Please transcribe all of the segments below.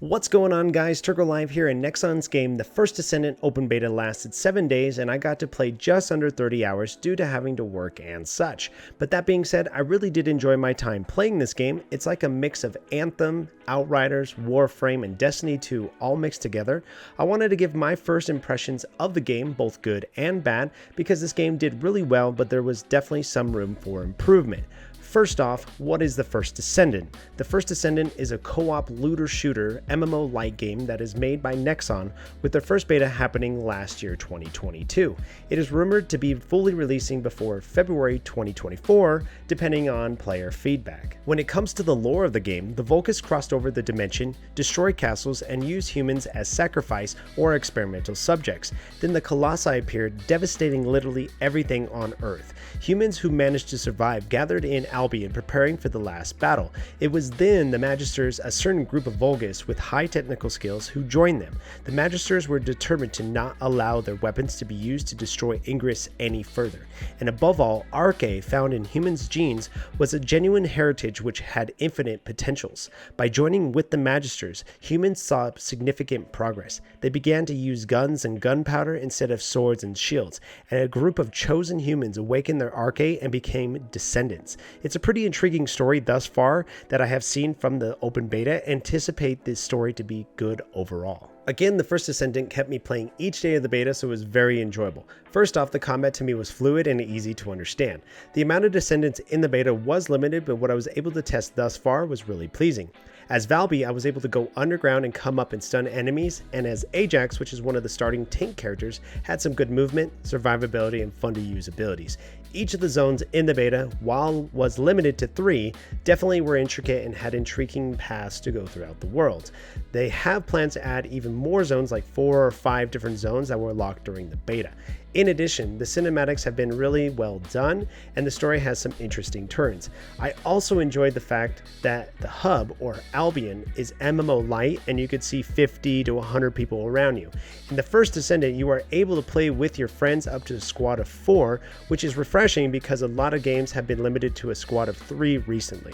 What's going on, guys? TergoLive here, and Nexon's game, the first Descendant open beta, lasted 7 days and I got to play just under 30 hours due to having to work and such. But that being said, I really did enjoy my time playing this game. It's like a mix of Anthem, Outriders, Warframe, and Destiny 2 all mixed together. I wanted to give my first impressions of the game, both good and bad, because this game did really well, but there was definitely some room for improvement. First off, what is the first Descendant? The first Descendant is a co-op looter-shooter MMO-like game that is made by Nexon, with their first beta happening last year, 2022. It is rumored to be fully releasing before February 2024, depending on player feedback. When it comes to the lore of the game, the Vulcans crossed over the dimension, destroyed castles, and used humans as sacrifice or experimental subjects. Then the Colossi appeared, devastating literally everything on Earth. Humans who managed to survive gathered in Albion, preparing for the last battle. It was then the Magisters, a certain group of Vulgus with high technical skills, who joined them. The Magisters were determined to not allow their weapons to be used to destroy Ingress any further. And above all, Arche, found in humans' genes, was a genuine heritage which had infinite potentials. By joining with the Magisters, humans saw significant progress. They began to use guns and gunpowder instead of swords and shields, and a group of chosen humans awakened their Arche and became Descendants. It's a pretty intriguing story thus far that I have seen from the open beta. Anticipate this story to be good overall. Again, the first Descendant kept me playing each day of the beta, so it was very enjoyable. First off, the combat to me was fluid and easy to understand. The amount of Descendants in the beta was limited, but what I was able to test thus far was really pleasing. As Valby, I was able to go underground and come up and stun enemies, and as Ajax, which is one of the starting tank characters, had some good movement, survivability, and fun to use abilities. Each of the zones in the beta, while was limited to 3, definitely were intricate and had intriguing paths to go throughout the world. They have plans to add even more zones, like 4 or 5 different zones that were locked during the beta. In addition, the cinematics have been really well done, and the story has some interesting turns. I also enjoyed the fact that the hub, or Albion, is MMO light, and you could see 50 to 100 people around you. In the first Descendant, you are able to play with your friends up to a squad of 4, which is refreshing because a lot of games have been limited to a squad of 3 recently.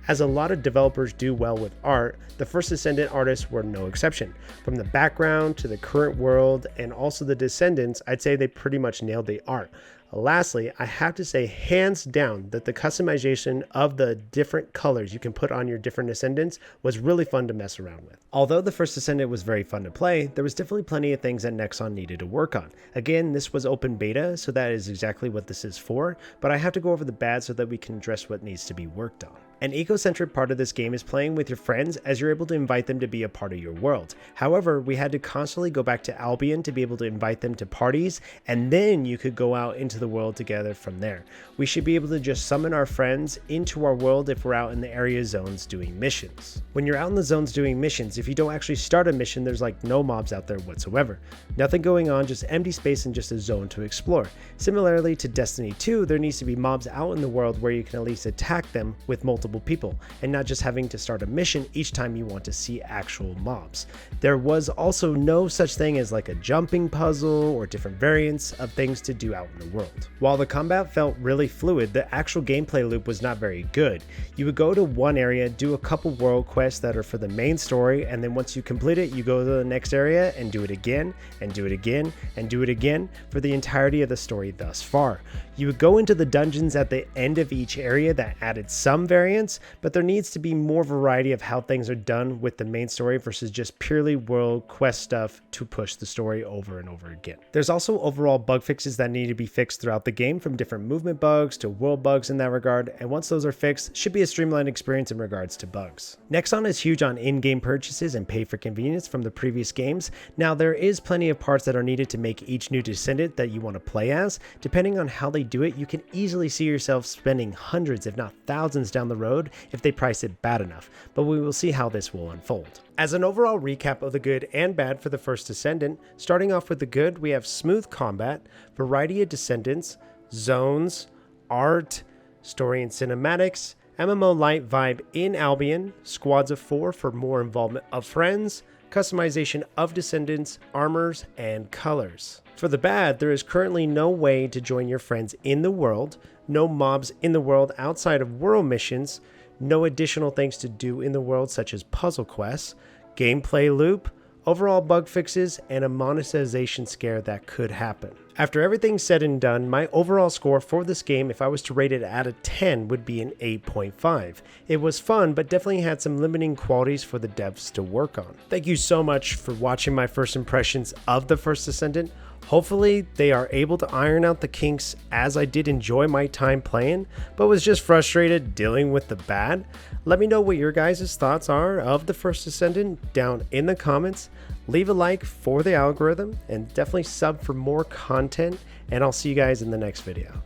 As a lot of developers do well with art, the first Descendant artists were no exception. From the background to the current world and also the Descendants, I'd say they pretty much nailed the art. Lastly, I have to say hands down that the customization of the different colors you can put on your different Descendants was really fun to mess around with. Although the first Descendant was very fun to play, there was definitely plenty of things that Nexon needed to work on. Again, this was open beta, so that is exactly what this is for, but I have to go over the bad so that we can address what needs to be worked on. An eco-centric part of this game is playing with your friends, as you're able to invite them to be a part of your world. However, we had to constantly go back to Albion to be able to invite them to parties, and then you could go out into the world together from there. We should be able to just summon our friends into our world if we're out in the area zones doing missions. When you're out in the zones doing missions, if you don't actually start a mission, there's like no mobs out there whatsoever. Nothing going on, just empty space and just a zone to explore. Similarly to Destiny 2, there needs to be mobs out in the world where you can at least attack them with multiple people, and not just having to start a mission each time you want to see actual mobs. There was also no such thing as like a jumping puzzle or different variants of things to do out in the world. While the combat felt really fluid, the actual gameplay loop was not very good. You would go to one area, do a couple world quests that are for the main story, and then once you complete it, you go to the next area and do it again, and do it again, and do it again for the entirety of the story thus far. You would go into the dungeons at the end of each area that added some variants, but there needs to be more variety of how things are done with the main story versus just purely world quest stuff to push the story over and over again. There's also overall bug fixes that need to be fixed throughout the game, from different movement bugs to world bugs in that regard, and once those are fixed, should be a streamlined experience in regards to bugs. Nexon is huge on in-game purchases and pay for convenience from the previous games. Now, there is plenty of parts that are needed to make each new Descendant that you want to play as. Depending on how they do it, you can easily see yourself spending hundreds if not thousands down the road if they price it bad enough, but we will see how this will unfold. As an overall recap of the good and bad for the first Descendant, starting off with the good, we have smooth combat, variety of Descendants, zones, art, story and cinematics, MMO light vibe in Albion, squads of 4 for more involvement of friends, customization of Descendants, armors, and colors. For the bad, there is currently no way to join your friends in the world, no mobs in the world outside of world missions, no additional things to do in the world such as puzzle quests, gameplay loop, overall bug fixes, and a monetization scare that could happen. After everything's said and done, my overall score for this game, if I was to rate it out of 10, would be an 8.5. It was fun, but definitely had some limiting qualities for the devs to work on. Thank you so much for watching my first impressions of the first Descendant. Hopefully they are able to iron out the kinks, as I did enjoy my time playing, but was just frustrated dealing with the bad. Let me know what your guys' thoughts are of the first Descendant down in the comments. Leave a like for the algorithm and definitely sub for more content, and I'll see you guys in the next video.